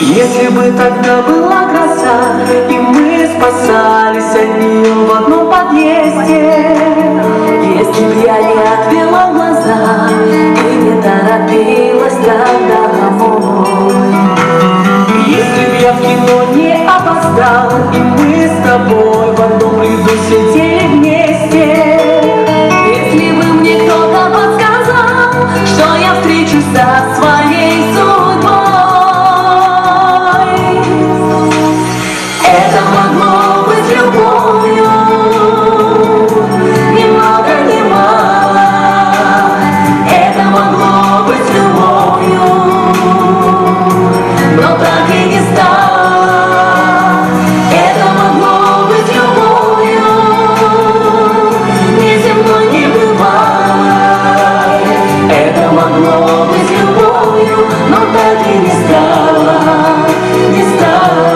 Если бы тогда была гроза, и мы спасались от нее в одном подъезде, если б я не отвела глаза и не торопилась тогда домой, если б я в кино не опоздала, и мы с тобой в одном ряду сидели вместе, если бы мне кто-то подсказал, что я встречусь со своей судьбой, это могло быть любовью, ни много ни мало. Это могло быть любовью, но так и не стало. Это могло быть любовью, ни земной, ни бывало. Это могло быть любовью, но так и не стало, не стало.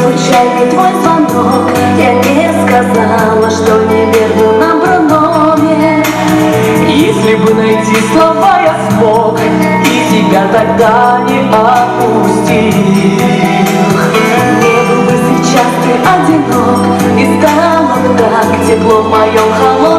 Случайный твой звонок, я не сказала, что неверно набрал номер. Если бы найти слова я смог, и тебя тогда не отпустил, не был бы сейчас ты одинок, и стало так тепло в моем холодном